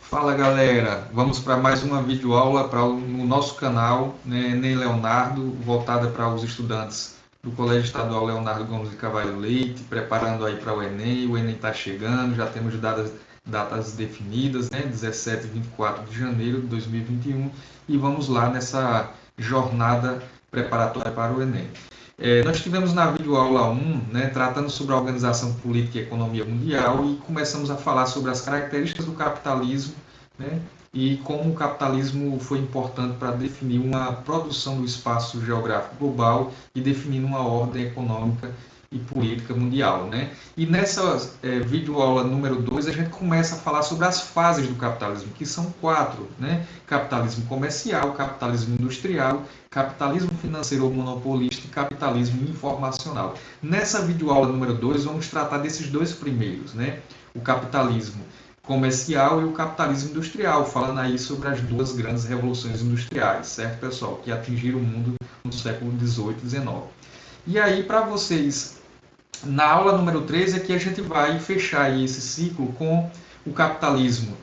Fala galera, vamos para mais uma videoaula no nosso canal, né, Enem Leonardo, voltada para os estudantes do Colégio Estadual Leonardo Gomes de Carvalho Leite, preparando aí para o Enem está chegando, já temos datas definidas, né, 17 e 24 de janeiro de 2021, e vamos lá nessa jornada preparatória para o Enem. Nós tivemos na videoaula 1, né, tratando sobre a organização política e economia mundial, e começamos a falar sobre as características do capitalismo, né, e como o capitalismo foi importante para definir uma produção do espaço geográfico global e definir uma ordem econômica e política mundial. Né? E nessa videoaula número 2, a gente começa a falar sobre as fases do capitalismo, que são 4. Né? Capitalismo comercial, capitalismo industrial, capitalismo financeiro ou monopolista e capitalismo informacional. Nessa videoaula número 2, vamos tratar desses dois primeiros, né? O capitalismo comercial e o capitalismo industrial, falando aí sobre as duas grandes revoluções industriais, certo, pessoal? Que atingiram o mundo no século XVIII e XIX. E aí, para vocês, na aula número 13, aqui a gente vai fechar aí esse ciclo com o capitalismo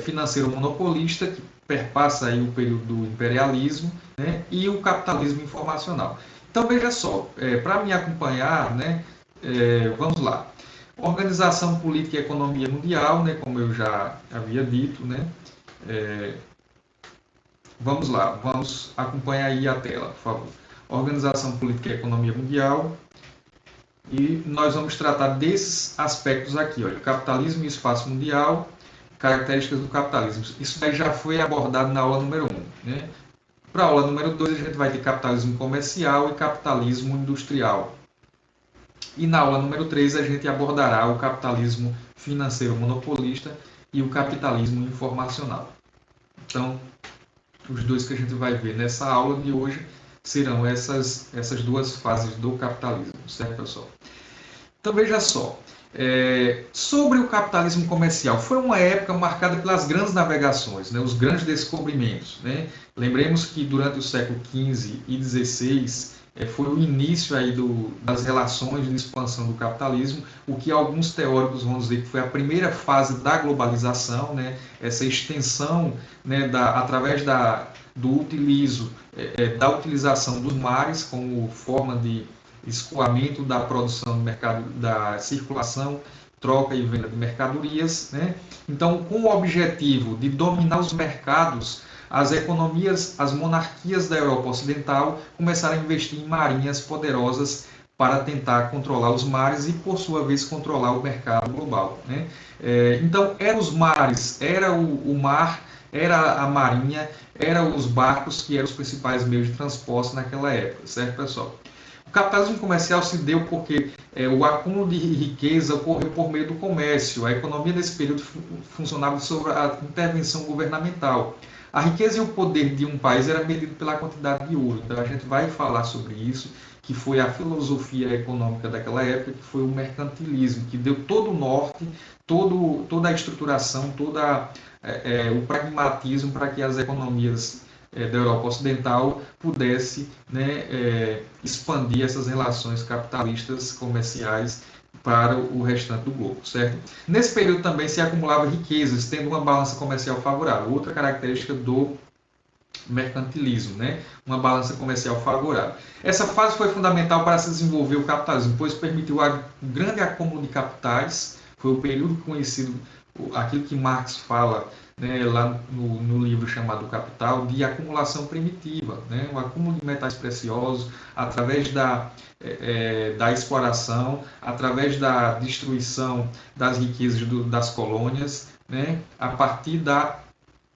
financeiro monopolista, que perpassa aí o período do imperialismo, né, e o capitalismo informacional. Então, veja só, para me acompanhar, né, vamos lá. Organização Política e Economia Mundial, né, como eu já havia dito, né, vamos lá, vamos acompanhar aí a tela, por favor. Organização Política e Economia Mundial, e nós vamos tratar desses aspectos aqui, olha, capitalismo e espaço mundial, características do capitalismo. Isso aí já foi abordado na aula número 1. Né? Para a aula número 2, a gente vai ter capitalismo comercial e capitalismo industrial. E na aula número 3, a gente abordará o capitalismo financeiro monopolista e o capitalismo informacional. Então, os dois que a gente vai ver nessa aula de hoje serão essas duas fases do capitalismo, certo, pessoal? Então, veja só, sobre o capitalismo comercial, foi uma época marcada pelas grandes navegações, né, os grandes descobrimentos. Né? Lembremos que durante o século XV e XVI, foi o início aí das relações de expansão do capitalismo, o que alguns teóricos vão dizer que foi a primeira fase da globalização, né? Essa extensão, né, através do da utilização dos mares como forma de escoamento da produção do mercado, da circulação, troca e venda de mercadorias. Né? Então, com o objetivo de dominar os mercados, as economias, as monarquias da Europa Ocidental começaram a investir em marinhas poderosas para tentar controlar os mares e, por sua vez, controlar o mercado global. Né? Então, eram os mares, era o mar, era a marinha, eram os barcos que eram os principais meios de transporte naquela época, certo, pessoal? O capitalismo comercial se deu porque o acúmulo de riqueza ocorreu por meio do comércio. A economia desse período funcionava sobre a intervenção governamental. A riqueza e o poder de um país era medido pela quantidade de ouro. Então a gente vai falar sobre isso, que foi a filosofia econômica daquela época, que foi o mercantilismo, que deu todo o norte, toda a estruturação, todo o pragmatismo para que as economias da Europa Ocidental pudesse, né, expandir essas relações capitalistas comerciais para o restante do globo, certo? Nesse período também se acumulava riquezas, tendo uma balança comercial favorável, outra característica do mercantilismo, né? Uma balança comercial favorável. Essa fase foi fundamental para se desenvolver o capitalismo, pois permitiu um grande acúmulo de capitais, foi o período conhecido, aquilo que Marx fala, né, lá no livro chamado Capital, de acumulação primitiva, né, o acúmulo de metais preciosos através da exploração, através da destruição das riquezas das colônias, né, a partir da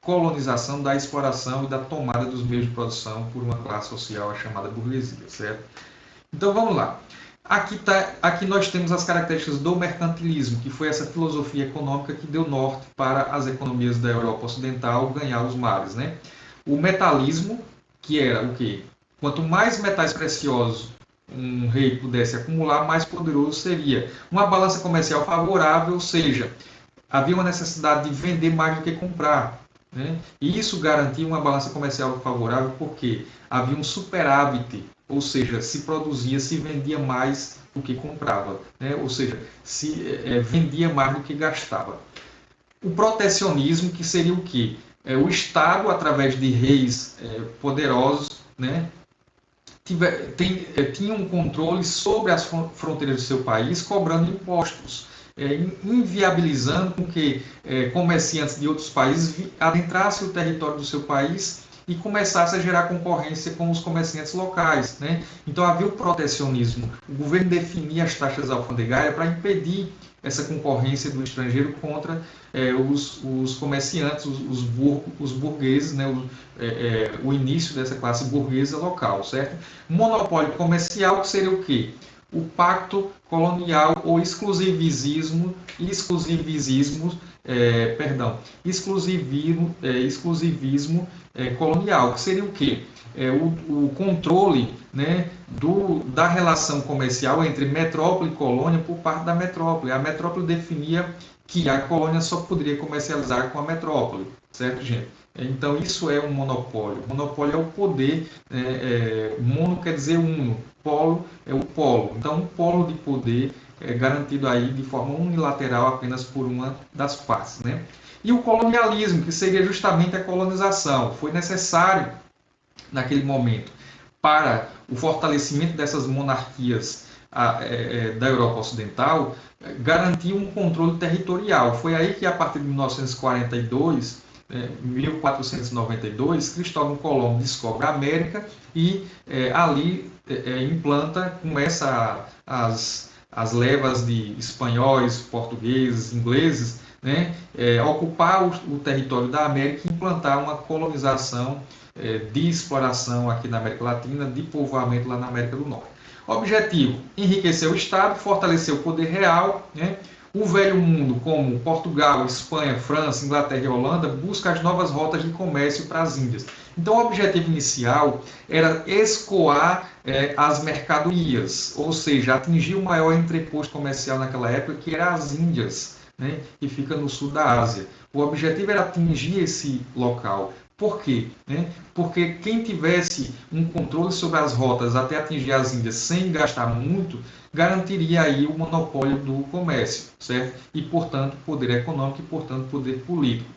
colonização, da exploração e da tomada dos meios de produção por uma classe social chamada burguesia, certo? Então vamos lá. Aqui nós temos as características do mercantilismo, que foi essa filosofia econômica que deu norte para as economias da Europa Ocidental ganhar os mares. Né? O metalismo, que era o quê? Quanto mais metais preciosos um rei pudesse acumular, mais poderoso seria. Uma balança comercial favorável, ou seja, havia uma necessidade de vender mais do que comprar. Né? E isso garantia uma balança comercial favorável porque havia um superávit, ou seja, se produzia, se vendia mais do que comprava, né? Ou seja, se vendia mais do que gastava. O protecionismo, que seria o quê? O Estado, através de reis poderosos, né, tinha um controle sobre as fronteiras do seu país, cobrando impostos, inviabilizando com que comerciantes de outros países adentrassem o território do seu país e começasse a gerar concorrência com os comerciantes locais, né? Então havia o protecionismo. O governo definia as taxas alfandegárias para impedir essa concorrência do estrangeiro contra os comerciantes, os burgueses, né? O início dessa classe burguesa local, certo? Monopólio comercial, que seria o quê? O pacto colonial ou exclusivismo colonial, que seria o quê? O controle, né, da relação comercial entre metrópole e colônia por parte da metrópole. A metrópole definia que a colônia só poderia comercializar com a metrópole, certo, gente? Então, isso é um monopólio. Monopólio é o poder, mono quer dizer uno, polo é o polo. Então, um polo de poder é garantido aí de forma unilateral apenas por uma das partes, né? E o colonialismo, que seria justamente a colonização. Foi necessário, naquele momento, para o fortalecimento dessas monarquias da Europa Ocidental, garantir um controle territorial. Foi aí que, a partir de 1942, 1492, Cristóvão Colombo descobre a América e ali começa as levas de espanhóis, portugueses, ingleses, né, ocupar o território da América e implantar uma colonização de exploração aqui na América Latina, de povoamento lá na América do Norte. Objetivo: enriquecer o Estado, fortalecer o poder real, né? O velho mundo, como Portugal, Espanha, França, Inglaterra e Holanda, busca as novas rotas de comércio para as Índias. Então, o objetivo inicial era escoar as mercadorias, ou seja, atingir o maior entreposto comercial naquela época, que era as Índias, né, que fica no sul da Ásia. O objetivo era atingir esse local. Por quê? Porque quem tivesse um controle sobre as rotas até atingir as Índias sem gastar muito, garantiria aí o monopólio do comércio, certo? E, portanto, poder econômico e, portanto, poder político.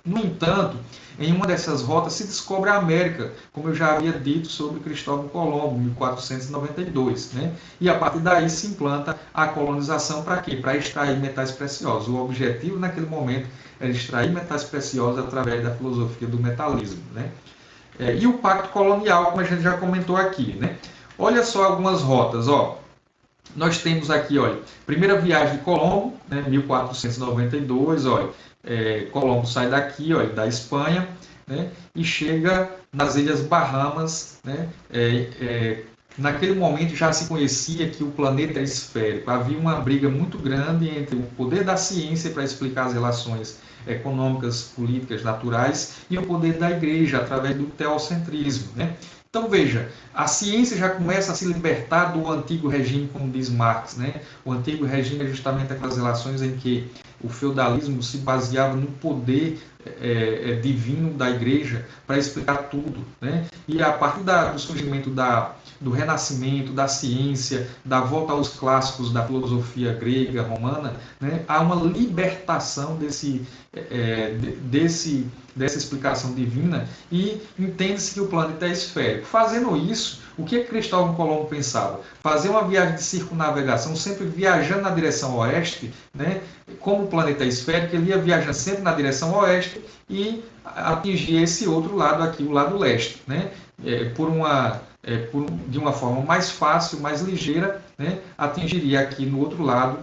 No entanto, em uma dessas rotas se descobre a América, como eu já havia dito sobre Cristóvão Colombo, em 1492. Né? E a partir daí se implanta a colonização para quê? Para extrair metais preciosos. O objetivo naquele momento era extrair metais preciosos através da filosofia do metalismo. Né? E o pacto colonial, como a gente já comentou aqui. Né? Olha só algumas rotas. Ó. Nós temos aqui, olha, primeira viagem de Colombo, né, 1492, olha, Colombo sai daqui, olha, da Espanha, né, e chega nas Ilhas Bahamas, né, naquele momento já se conhecia que o planeta é esférico, havia uma briga muito grande entre o poder da ciência para explicar as relações econômicas, políticas, naturais, e o poder da igreja, através do teocentrismo, né? Então, veja, a ciência já começa a se libertar do antigo regime, como diz Marx. Né? O antigo regime é justamente aquelas relações em que o feudalismo se baseava no poder divino da igreja para explicar tudo. Né? E a partir do surgimento do renascimento, da ciência, da volta aos clássicos da filosofia grega, romana, né? Há uma libertação dessa explicação divina e entende-se que o planeta é esférico. Fazendo isso, o que Cristóvão Colombo pensava? Fazer uma viagem de circunnavegação, sempre viajando na direção oeste, né? Como o planeta é esférico, ele ia viajando sempre na direção oeste e atingir esse outro lado aqui, o lado leste, né? De uma forma mais fácil, mais ligeira, né? Atingiria aqui no outro lado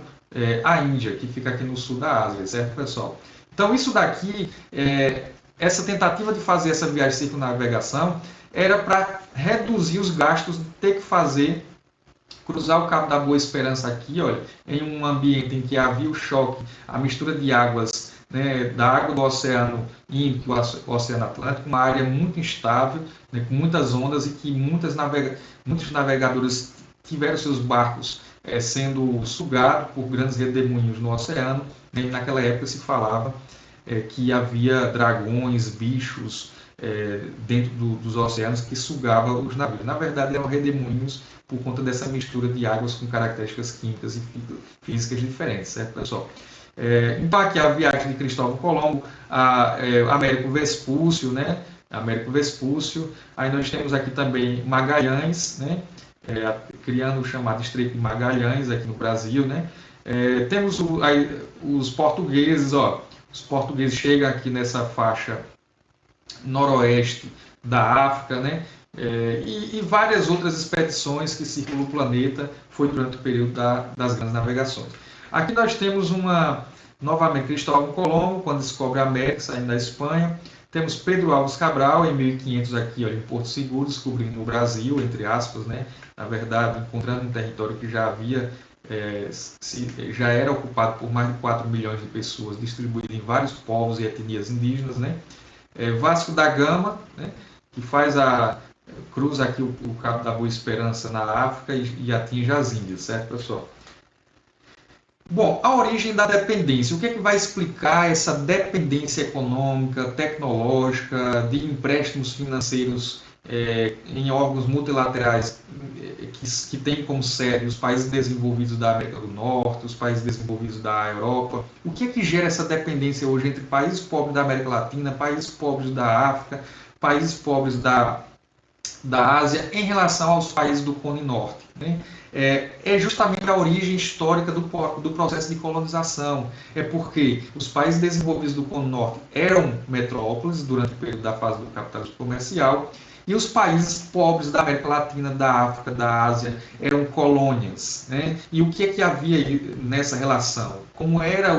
a Índia, que fica aqui no sul da Ásia, certo, pessoal? Então, isso daqui, essa tentativa de fazer essa viagem de circunnavegação era para reduzir os gastos de ter que cruzar o Cabo da Boa Esperança aqui, olha, em um ambiente em que havia o choque, a mistura de águas, né, da água do Oceano Índico e o Oceano Atlântico, uma área muito instável, né, com muitas ondas e que muitos navegadores tiveram seus barcos sendo sugados por grandes redemoinhos no oceano. Né, e naquela época se falava que havia dragões, bichos dentro dos oceanos que sugavam os navios. Na verdade, eram redemoinhos por conta dessa mistura de águas com características químicas e físicas diferentes, certo, pessoal? Então aqui a viagem de Cristóvão Colombo, Américo Vespúcio, né? Américo Vespúcio. Aí nós temos aqui também Magalhães, né? Criando o chamado Estreito de Magalhães aqui no Brasil, né? Temos aí, os portugueses, ó. Os portugueses chegam aqui nessa faixa noroeste da África, né? E várias outras expedições que circulam o planeta foi durante o período das grandes navegações. Aqui nós temos novamente Cristóvão Colombo, quando descobre a América, saindo da Espanha. Temos Pedro Álvares Cabral, em 1500, aqui, olha, em Porto Seguro, descobrindo o Brasil, entre aspas, né? Na verdade, encontrando um território que já era ocupado por mais de 4 milhões de pessoas, distribuído em vários povos e etnias indígenas, né? Vasco da Gama, né? Que cruza aqui o Cabo da Boa Esperança na África e atinge as Índias, certo, pessoal? Bom, a origem da dependência. O que é que vai explicar essa dependência econômica, tecnológica, de empréstimos financeiros em órgãos multilaterais que têm como sede os países desenvolvidos da América do Norte, os países desenvolvidos da Europa? O que é que gera essa dependência hoje entre países pobres da América Latina, países pobres da África, países pobres da Ásia em relação aos países do Cone Norte, né? Justamente a origem histórica do processo de colonização. É porque os países desenvolvidos do Cone Norte eram metrópoles durante o período da fase do capitalismo comercial, e os países pobres da América Latina, da África, da Ásia eram colônias, né? E o que é que havia nessa relação? Como era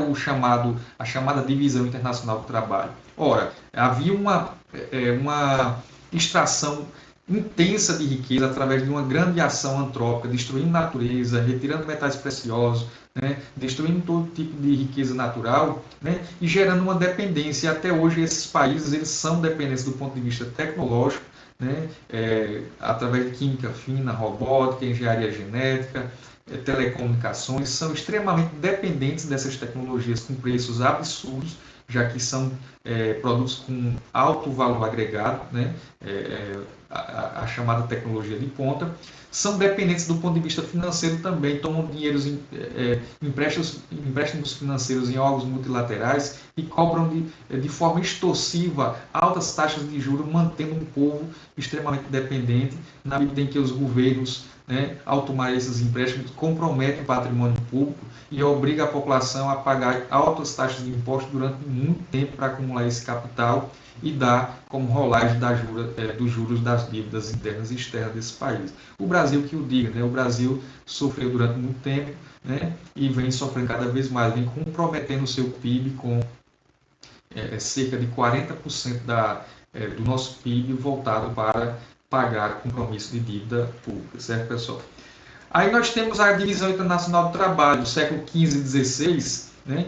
a chamada divisão internacional do trabalho? Ora, havia uma extração intensa de riqueza através de uma grande ação antrópica, destruindo natureza, retirando metais preciosos, né, destruindo todo tipo de riqueza natural, né, e gerando uma dependência. E até hoje esses países eles são dependentes do ponto de vista tecnológico, né, através de química fina, robótica, engenharia genética, telecomunicações, são extremamente dependentes dessas tecnologias com preços absurdos, já que são produtos com alto valor agregado, né? A chamada tecnologia de ponta, são dependentes do ponto de vista financeiro também, tomam empréstimos financeiros em órgãos multilaterais e cobram de forma extorsiva altas taxas de juros, mantendo um povo extremamente dependente, na medida em que os governos, né, ao tomar esses empréstimos, comprometem o patrimônio público e obriga a população a pagar altas taxas de impostos durante muito tempo para acumular esse capital e dar como rolagem dos juros das dívidas internas e externas desse país. O Brasil que o diga, né? O Brasil sofreu durante muito tempo, né? E vem sofrendo cada vez mais, vem comprometendo o seu PIB com cerca de 40% do nosso PIB voltado para pagar compromisso de dívida pública, certo, pessoal? Aí nós temos a divisão internacional do trabalho, do século XV e XVI, né?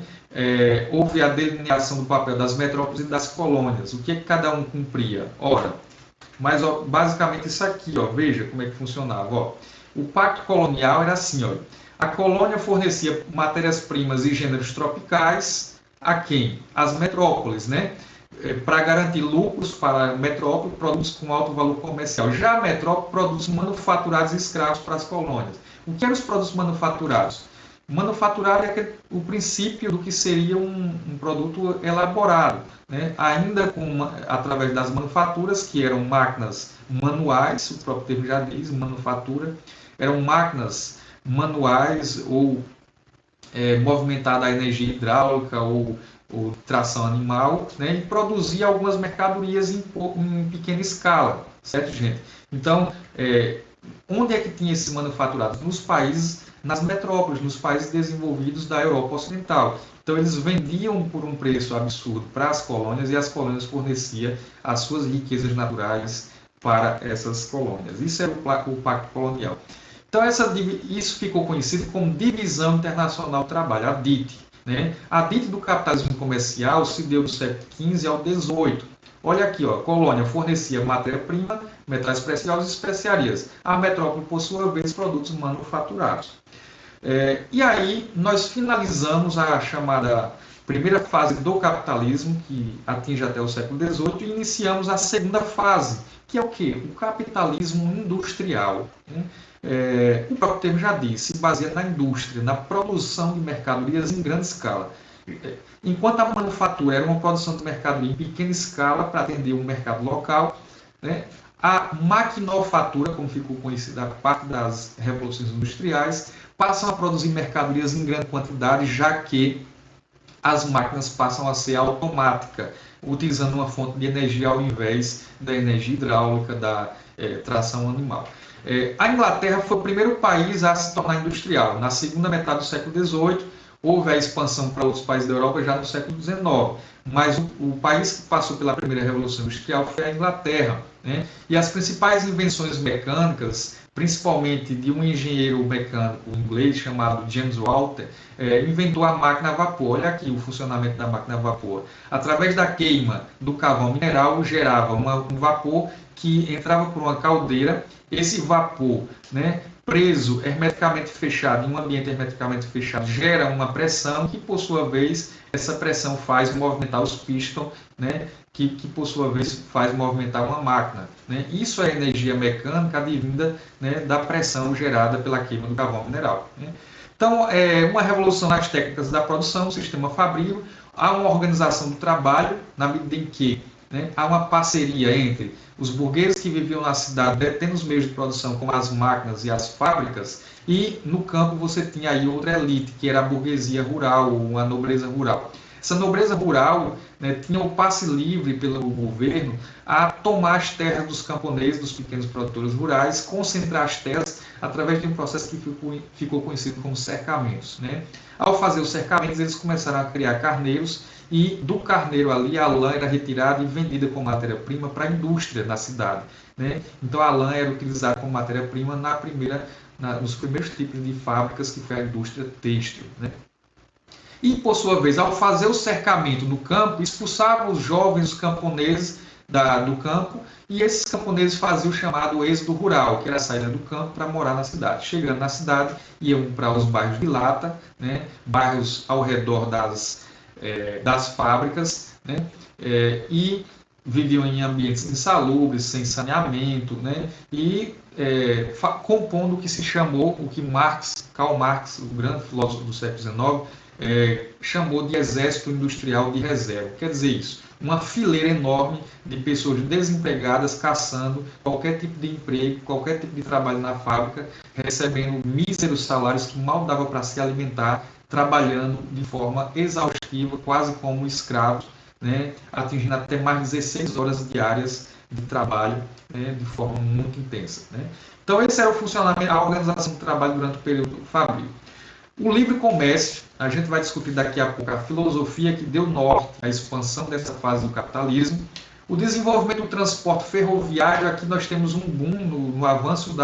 Houve a delineação do papel das metrópoles e das colônias. O que cada um cumpria? Ora, mas basicamente isso aqui, ó, veja como é que funcionava. Ó. O pacto colonial era assim, ó, a colônia fornecia matérias-primas e gêneros tropicais a quem? As metrópoles, né? Para garantir lucros para a metrópole, produtos com alto valor comercial. Já a metrópole produz manufaturados escravos para as colônias. O que eram os produtos manufaturados? Manufaturado é o princípio do que seria um produto elaborado, né? Ainda através das manufaturas, que eram máquinas manuais, o próprio termo já diz, manufatura, eram máquinas manuais ou movimentada a energia hidráulica ou tração animal, né, e produzia algumas mercadorias em pequena escala, certo, gente? Então, onde é que tinha esses manufaturados? Nos países, nas metrópoles, nos países desenvolvidos da Europa Ocidental. Então, eles vendiam por um preço absurdo para as colônias e as colônias forneciam as suas riquezas naturais para essas colônias. Isso era o Pacto Colonial. Então, isso ficou conhecido como Divisão Internacional do Trabalho, a DIT. Né? A DIT do capitalismo comercial se deu do século XV ao XVIII. Olha aqui, ó, a colônia fornecia matéria-prima, metais preciosos e especiarias. A metrópole, por sua vez, produtos manufaturados. E aí nós finalizamos a chamada primeira fase do capitalismo, que atinge até o século XVIII, e iniciamos a segunda fase, que é o quê? O capitalismo industrial. Né? O próprio termo já diz, se baseia na indústria, na produção de mercadorias em grande escala. Enquanto a manufatura era uma produção de mercadoria em pequena escala para atender um mercado local, né, a maquinofatura, como ficou conhecida a parte das revoluções industriais, passam a produzir mercadorias em grande quantidade, já que as máquinas passam a ser automáticas, utilizando uma fonte de energia ao invés da energia hidráulica, da tração animal. A Inglaterra foi o primeiro país a se tornar industrial. Na segunda metade do século XVIII, houve a expansão para outros países da Europa já no século XIX. Mas o país que passou pela primeira Revolução Industrial foi a Inglaterra, né? E as principais invenções mecânicas, principalmente de um engenheiro mecânico inglês chamado James Walter, inventou a máquina a vapor. Olha aqui o funcionamento da máquina a vapor. Através da queima do carvão mineral, gerava um vapor que entrava por uma caldeira. Esse vapor, né, preso, hermeticamente fechado, em um ambiente hermeticamente fechado, gera uma pressão que, por sua vez, essa pressão faz movimentar os pistões, né, que por sua vez faz movimentar uma máquina. Né? Isso é energia mecânica advinda, né, da pressão gerada pela queima do carvão mineral. Né? Então, uma revolução nas técnicas da produção, o sistema fabril, há uma organização do trabalho, na medida em que, né, há uma parceria entre os burgueses que viviam na cidade, detendo os meios de produção, como as máquinas e as fábricas, e no campo você tinha aí outra elite, que era a burguesia rural, uma nobreza rural. Essa nobreza rural, né, tinha o passe livre pelo governo a tomar as terras dos camponeses, dos pequenos produtores rurais, concentrar as terras através de um processo que ficou conhecido como cercamentos. Né? Ao fazer os cercamentos, eles começaram a criar carneiros, e do carneiro ali a lã era retirada e vendida como matéria-prima para a indústria na cidade. Né? Então a lã era utilizada como matéria-prima nos primeiros tipos de fábricas, que foi a indústria têxtil. Né? E, por sua vez, ao fazer o cercamento do campo, expulsavam os jovens, os camponeses do campo, e esses camponeses faziam o chamado êxodo rural, que era a saída do campo para morar na cidade. Chegando na cidade, iam para os bairros de lata, né, bairros ao redor das fábricas, né, e viviam em ambientes insalubres, sem saneamento, né, e compondo o que se chamou, o que Karl Marx, o grande filósofo do século XIX, chamou de exército industrial de reserva. Quer dizer isso, uma fileira enorme de pessoas desempregadas caçando qualquer tipo de emprego, qualquer tipo de trabalho na fábrica, recebendo míseros salários que mal dava para se alimentar, trabalhando de forma exaustiva, quase como escravos, né, atingindo até mais de 16 horas diárias de trabalho, né, de forma muito intensa. Né? Então esse era o funcionamento, a organização do trabalho durante o período fabril. O livre comércio, a gente vai discutir daqui a pouco a filosofia que deu norte à expansão dessa fase do capitalismo. O desenvolvimento do transporte ferroviário, aqui nós temos um boom no avanço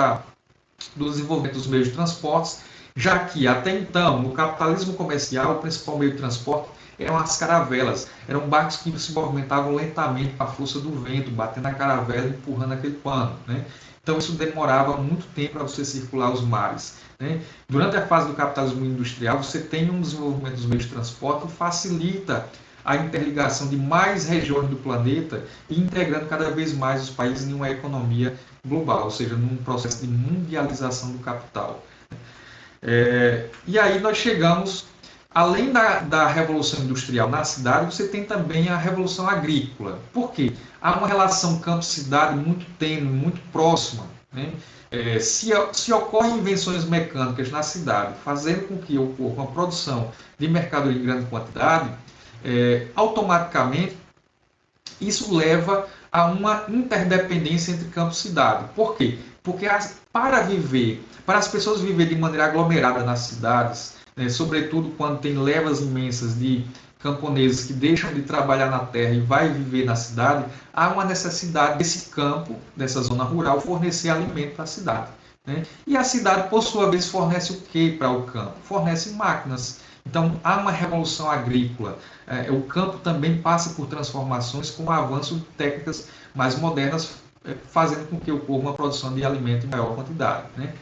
do desenvolvimento dos meios de transportes, já que até então, no capitalismo comercial, o principal meio de transporte eram as caravelas. Eram barcos que se movimentavam lentamente com a força do vento, batendo na caravela e empurrando aquele pano. Né? Então isso demorava muito tempo para você circular os mares. Né? Durante a fase do capitalismo industrial, você tem um desenvolvimento dos meios de transporte que facilita a interligação de mais regiões do planeta e integrando cada vez mais os países em uma economia global, ou seja, num processo de mundialização do capital. E aí nós chegamos, além da Revolução Industrial na cidade, você tem também a Revolução Agrícola. Por quê? Há uma relação campo-cidade muito tênue, muito próxima. Né? Se ocorrem invenções mecânicas na cidade, fazendo com que ocorra uma produção de mercadoria em grande quantidade, automaticamente isso leva a uma interdependência entre campo e cidade. Por quê? Porque para as pessoas viverem de maneira aglomerada nas cidades, né, sobretudo quando tem levas imensas de camponeses que deixam de trabalhar na terra e vai viver na cidade, há uma necessidade desse campo, dessa zona rural, fornecer alimento para a cidade. Né? E a cidade, por sua vez, fornece o que para o campo? Fornece máquinas. Então, há uma revolução agrícola. O campo também passa por transformações com o avanço de técnicas mais modernas, fazendo com que ocorra uma produção de alimento em maior quantidade. Né?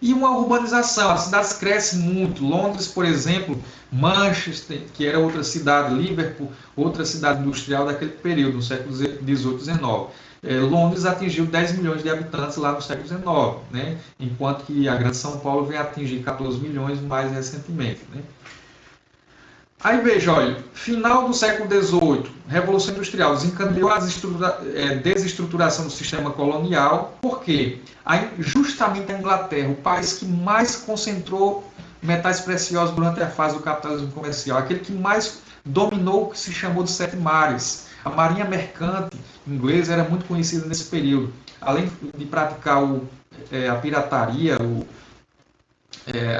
E uma urbanização, as cidades crescem muito. Londres, por exemplo, Manchester, que era outra cidade, Liverpool, outra cidade industrial daquele período, no século XVIII, XIX. Londres atingiu 10 milhões de habitantes lá no século XIX, né? Enquanto que a Grande São Paulo vem atingir 14 milhões mais recentemente. Né? Aí veja, olha, final do século XVIII, Revolução Industrial, desencadeou a desestruturação do sistema colonial, porque justamente a Inglaterra, o país que mais concentrou metais preciosos durante a fase do capitalismo comercial, aquele que mais dominou o que se chamou de sete mares. A marinha mercante inglesa era muito conhecida nesse período. Além de praticar a pirataria,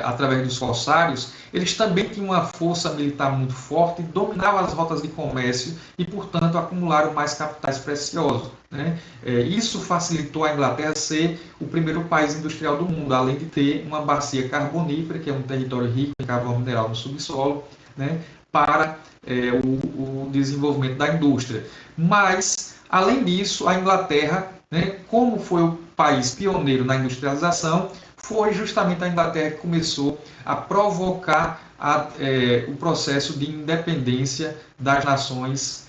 através dos corsários, eles também tinham uma força militar muito forte, dominavam as rotas de comércio e, portanto, acumularam mais capitais preciosos. Né? Isso facilitou a Inglaterra ser o primeiro país industrial do mundo, além de ter uma bacia carbonífera, que é um território rico em carvão mineral no subsolo, né? Para o desenvolvimento da indústria. Mas, além disso, a Inglaterra, né, como foi o país pioneiro na industrialização, foi justamente a Inglaterra que começou a provocar o processo de independência das nações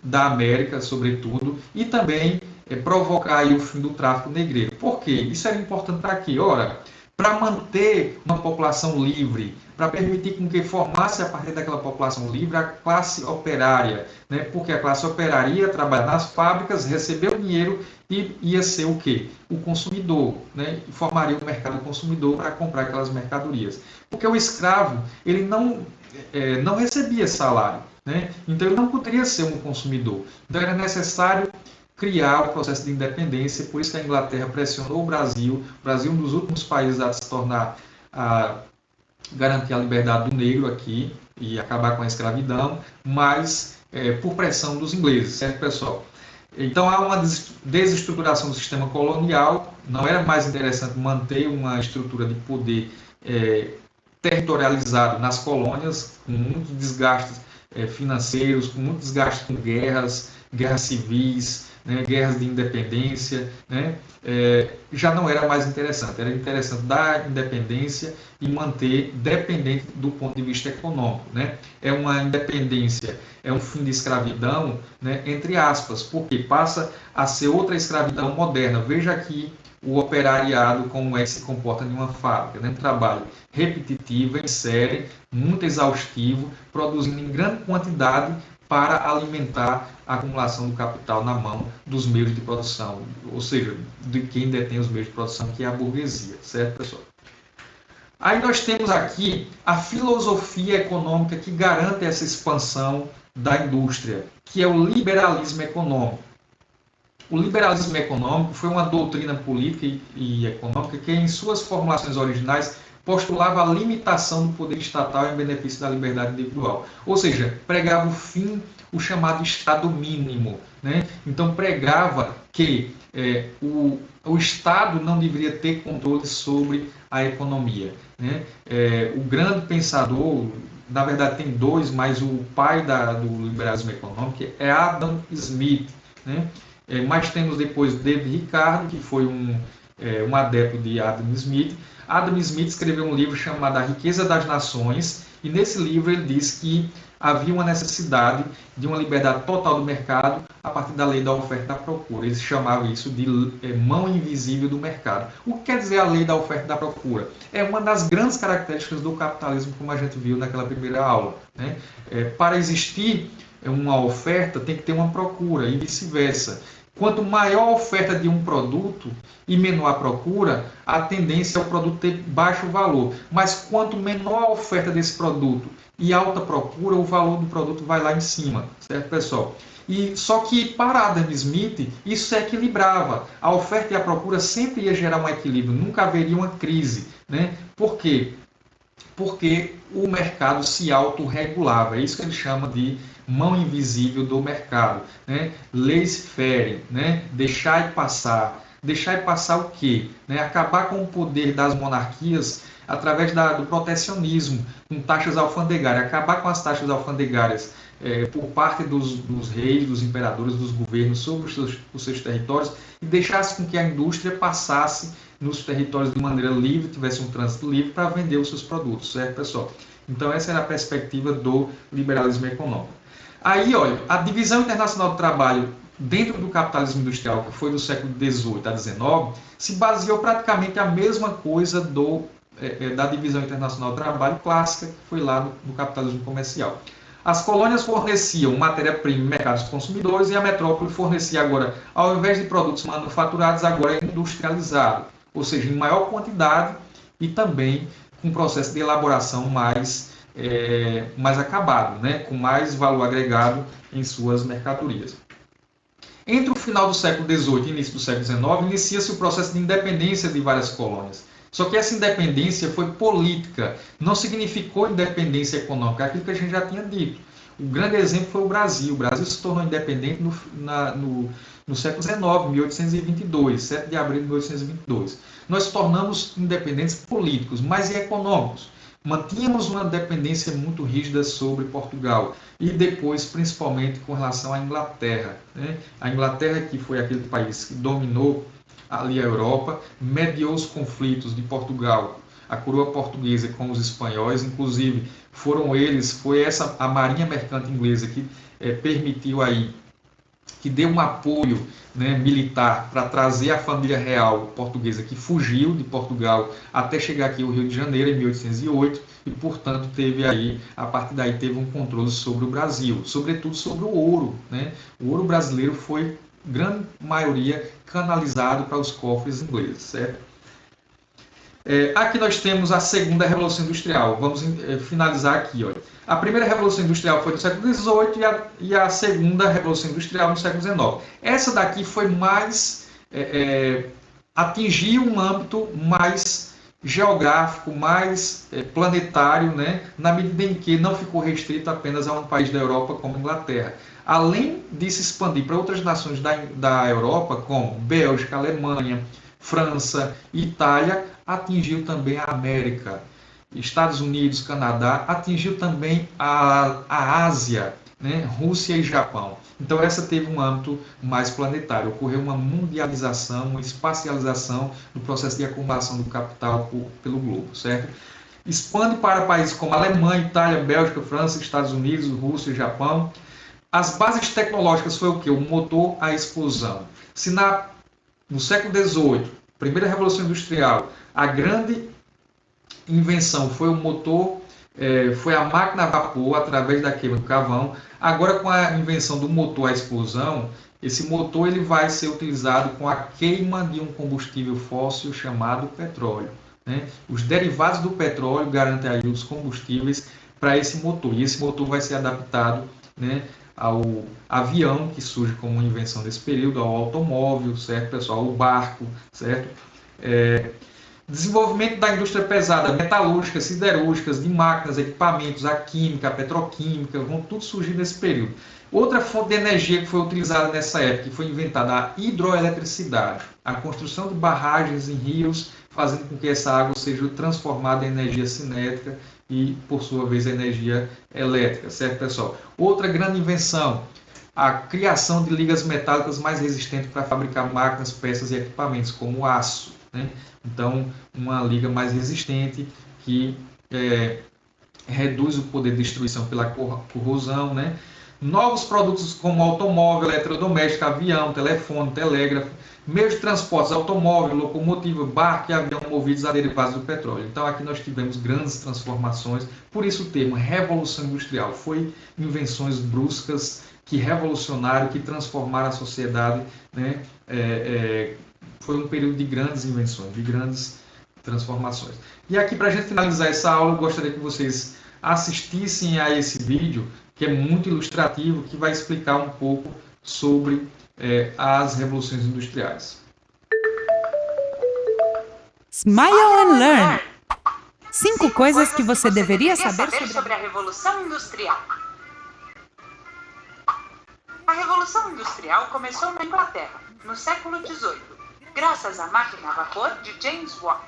da América, sobretudo, e também provocar aí o fim do tráfico negreiro. Por quê? Isso era importante para quê? Ora, para manter uma população livre, para permitir com que formasse a partir daquela população livre a classe operária, né? Porque a classe operária ia trabalhar nas fábricas, receber o dinheiro e ia ser o quê? O consumidor, né? E formaria o mercado consumidor para comprar aquelas mercadorias. Porque o escravo, ele não recebia salário, né? Então ele não poderia ser um consumidor. Então era necessário criar o processo de independência, por isso que a Inglaterra pressionou o Brasil é um dos últimos países a se tornar, a garantir a liberdade do negro aqui e acabar com a escravidão, mas por pressão dos ingleses, certo, pessoal? Então há uma desestruturação do sistema colonial, não era mais interessante manter uma estrutura de poder territorializado nas colônias, com muitos desgastes financeiros, com muitos desgastes com guerras civis, né, guerras de independência, né, já não era mais interessante. Era interessante dar independência e manter dependente do ponto de vista econômico. Né? É uma independência, é um fim de escravidão, né, entre aspas, porque passa a ser outra escravidão moderna. Veja aqui o operariado, como é que se comporta em uma fábrica, né? Um trabalho repetitivo, em série, muito exaustivo, produzindo em grande quantidade para alimentar a acumulação do capital na mão dos meios de produção, ou seja, de quem detém os meios de produção, que é a burguesia, certo, pessoal? Aí nós temos aqui a filosofia econômica que garante essa expansão da indústria, que é o liberalismo econômico. O liberalismo econômico foi uma doutrina política e econômica que, em suas formulações originais, postulava a limitação do poder estatal em benefício da liberdade individual. Ou seja, pregava o chamado Estado mínimo. Né? Então, pregava que o Estado não deveria ter controle sobre a economia. Né? O grande pensador, na verdade tem dois, mas o pai do liberalismo econômico é Adam Smith. Né? Mas temos depois David Ricardo, que foi um adepto de Adam Smith. Adam Smith escreveu um livro chamado A Riqueza das Nações, e nesse livro ele diz que havia uma necessidade de uma liberdade total do mercado a partir da lei da oferta e da procura. Ele chamava isso de mão invisível do mercado. O que quer dizer a lei da oferta e da procura? É uma das grandes características do capitalismo, como a gente viu naquela primeira aula. Né? Para existir uma oferta, tem que ter uma procura, e vice-versa. Quanto maior a oferta de um produto e menor a procura, a tendência é o produto ter baixo valor. Mas quanto menor a oferta desse produto e alta procura, o valor do produto vai lá em cima, certo, pessoal? E só que para Adam Smith isso se equilibrava. A oferta e a procura sempre ia gerar um equilíbrio, nunca haveria uma crise, né? Por quê? Porque o mercado se autorregulava. É isso que ele chama de mão invisível do mercado, né? Laissez-faire, né? Deixar e passar. Deixar e passar o quê? Né? Acabar com o poder das monarquias através do protecionismo, com taxas alfandegárias. Acabar com as taxas alfandegárias por parte dos reis, dos imperadores, dos governos sobre os seus territórios, e deixasse com que a indústria passasse nos territórios de maneira livre, tivesse um trânsito livre para vender os seus produtos, certo, pessoal? Então essa era a perspectiva do liberalismo econômico. Aí, olha, a divisão internacional do trabalho dentro do capitalismo industrial, que foi do século XVIII a XIX, se baseou praticamente a mesma coisa do da Divisão Internacional do Trabalho clássica, que foi lá no capitalismo comercial. As colônias forneciam matéria-prima em mercados consumidores e a metrópole fornecia agora, ao invés de produtos manufaturados, agora industrializado, ou seja, em maior quantidade e também com um processo de elaboração mais acabado, né? Com mais valor agregado em suas mercadorias. Entre o final do século XVIII e início do século XIX, inicia-se o processo de independência de várias colônias. Só que essa independência foi política, não significou independência econômica, aquilo que a gente já tinha dito. O grande exemplo foi o Brasil. O Brasil se tornou independente no século XIX, 1822, 7 de abril de 1822. Nós tornamos independentes políticos, mas e econômicos. Mantínhamos uma dependência muito rígida sobre Portugal e depois, principalmente, com relação à Inglaterra, né? A Inglaterra, que foi aquele país que dominou ali a Europa, mediou os conflitos de Portugal, a coroa portuguesa com os espanhóis, inclusive foi essa a marinha mercante inglesa que permitiu aí, que deu um apoio, né, militar para trazer a família real portuguesa que fugiu de Portugal até chegar aqui ao Rio de Janeiro em 1808 e, portanto, a partir daí teve um controle sobre o Brasil, sobretudo sobre o ouro, né? O ouro brasileiro foi, grande maioria, canalizado para os cofres ingleses, certo? Aqui nós temos a segunda Revolução Industrial. Vamos finalizar aqui. Olha. A primeira Revolução Industrial foi no século XVIII e a segunda Revolução Industrial no século XIX. Essa daqui foi mais... atingiu um âmbito mais geográfico, mais planetário, né? Na medida em que não ficou restrito apenas a um país da Europa como a Inglaterra. Além de se expandir para outras nações da Europa, como Bélgica, Alemanha, França e Itália, atingiu também a América, Estados Unidos, Canadá, atingiu também a Ásia, né? Rússia e Japão. Então essa teve um âmbito mais planetário, ocorreu uma mundialização, uma espacialização do processo de acumulação do capital pelo globo, certo? Expande para países como Alemanha, Itália, Bélgica, França, Estados Unidos, Rússia e Japão. As bases tecnológicas foi o quê? O motor à explosão. Se no século XVIII, primeira Revolução Industrial, a grande invenção foi o motor, foi a máquina a vapor através da queima do carvão. Agora, com a invenção do motor à explosão, esse motor ele vai ser utilizado com a queima de um combustível fóssil chamado petróleo, né? Os derivados do petróleo garantem aí os combustíveis para esse motor. E esse motor vai ser adaptado, né, ao avião, que surge como uma invenção desse período, ao automóvel, certo, pessoal? Ao barco, certo? Desenvolvimento da indústria pesada, metalúrgica, siderúrgicas, de máquinas, equipamentos, a química, a petroquímica, vão tudo surgir nesse período. Outra fonte de energia que foi utilizada nessa época, que foi inventada, a hidroeletricidade, a construção de barragens em rios, fazendo com que essa água seja transformada em energia cinética e, por sua vez, energia elétrica, certo, pessoal? Outra grande invenção, a criação de ligas metálicas mais resistentes para fabricar máquinas, peças e equipamentos, como o aço, né? Então, uma liga mais resistente que reduz o poder de destruição pela corrosão, né? Novos produtos como automóvel, eletrodoméstico, avião, telefone, telégrafo, meios de transportes, automóvel, locomotiva, barco e avião movidos a derivados do petróleo. Então aqui nós tivemos grandes transformações, por isso o termo Revolução Industrial. Foi invenções bruscas que revolucionaram, que transformaram a sociedade, né? Foi um período de grandes invenções, de grandes transformações. E aqui, para a gente finalizar essa aula, eu gostaria que vocês assistissem a esse vídeo, que é muito ilustrativo, que vai explicar um pouco sobre as revoluções industriais. Smile and Learn. 5 coisas que você deveria saber sobre a Revolução Industrial. A Revolução Industrial começou na Inglaterra, no século XVIII, graças à máquina a vapor de James Watt.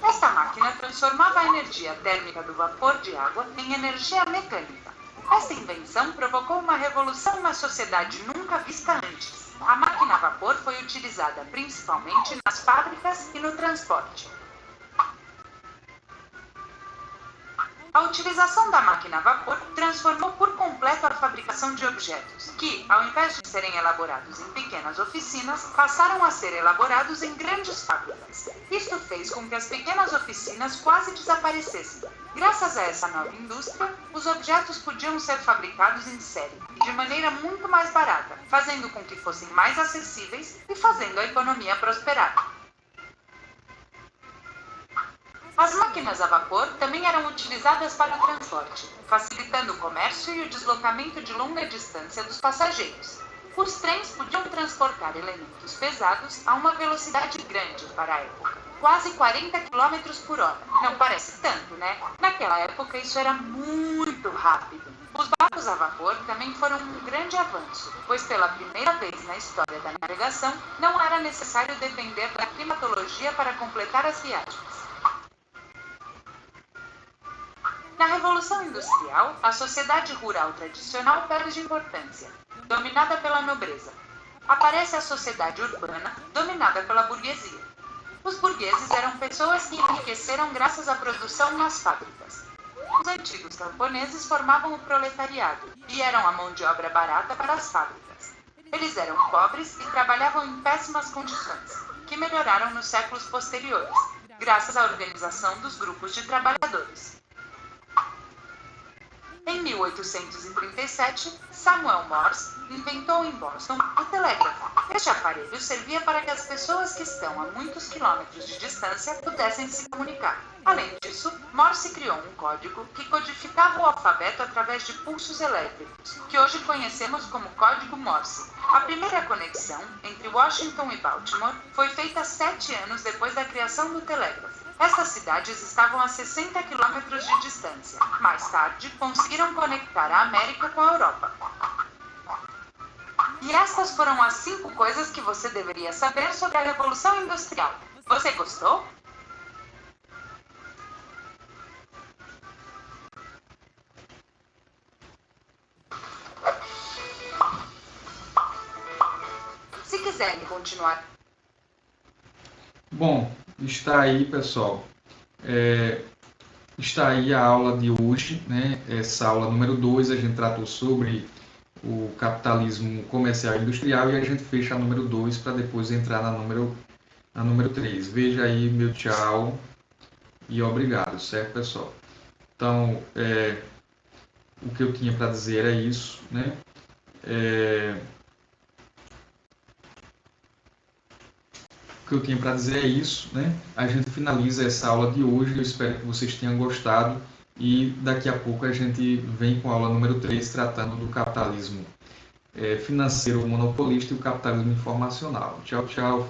Esta máquina transformava a energia térmica do vapor de água em energia mecânica. Esta invenção provocou uma revolução na sociedade nunca vista antes. A máquina a vapor foi utilizada principalmente nas fábricas e no transporte. A utilização da máquina a vapor transformou por completo a fabricação de objetos, que, ao invés de serem elaborados em pequenas oficinas, passaram a ser elaborados em grandes fábricas. Isto fez com que as pequenas oficinas quase desaparecessem. Graças a essa nova indústria, os objetos podiam ser fabricados em série e de maneira muito mais barata, fazendo com que fossem mais acessíveis e fazendo a economia prosperar. As máquinas a vapor também eram utilizadas para o transporte, facilitando o comércio e o deslocamento de longa distância dos passageiros. Os trens podiam transportar elementos pesados a uma velocidade grande para a época, quase 40 km por hora. Não parece tanto, né? Naquela época isso era muito rápido. Os barcos a vapor também foram um grande avanço, pois pela primeira vez na história da navegação não era necessário depender da climatologia para completar as viagens. Na Revolução Industrial, a sociedade rural tradicional perde importância, dominada pela nobreza. Aparece a sociedade urbana, dominada pela burguesia. Os burgueses eram pessoas que enriqueceram graças à produção nas fábricas. Os antigos camponeses formavam o proletariado e eram a mão de obra barata para as fábricas. Eles eram pobres e trabalhavam em péssimas condições, que melhoraram nos séculos posteriores, graças à organização dos grupos de trabalhadores. Em 1837, Samuel Morse inventou em Boston o telégrafo. Este aparelho servia para que as pessoas que estão a muitos quilômetros de distância pudessem se comunicar. Além disso, Morse criou um código que codificava o alfabeto através de pulsos elétricos, que hoje conhecemos como código Morse. A primeira conexão entre Washington e Baltimore foi feita 7 anos depois da criação do telégrafo. Essas cidades estavam a 60 quilômetros de distância. Mais tarde, conseguiram conectar a América com a Europa. E estas foram as 5 coisas que você deveria saber sobre a Revolução Industrial. Você gostou? Se quiserem continuar. Bom, está aí, pessoal. Está aí a aula de hoje, né? Essa aula número 2, a gente tratou sobre o capitalismo comercial e industrial e a gente fecha a número 2 para depois entrar na número 3. Veja aí, meu tchau e obrigado, certo, pessoal? Então, o que eu tinha para dizer é isso, né? O que eu tinha para dizer é isso, né? A gente finaliza essa aula de hoje, eu espero que vocês tenham gostado e daqui a pouco a gente vem com a aula número 3, tratando do capitalismo financeiro monopolista e o capitalismo informacional. Tchau, tchau.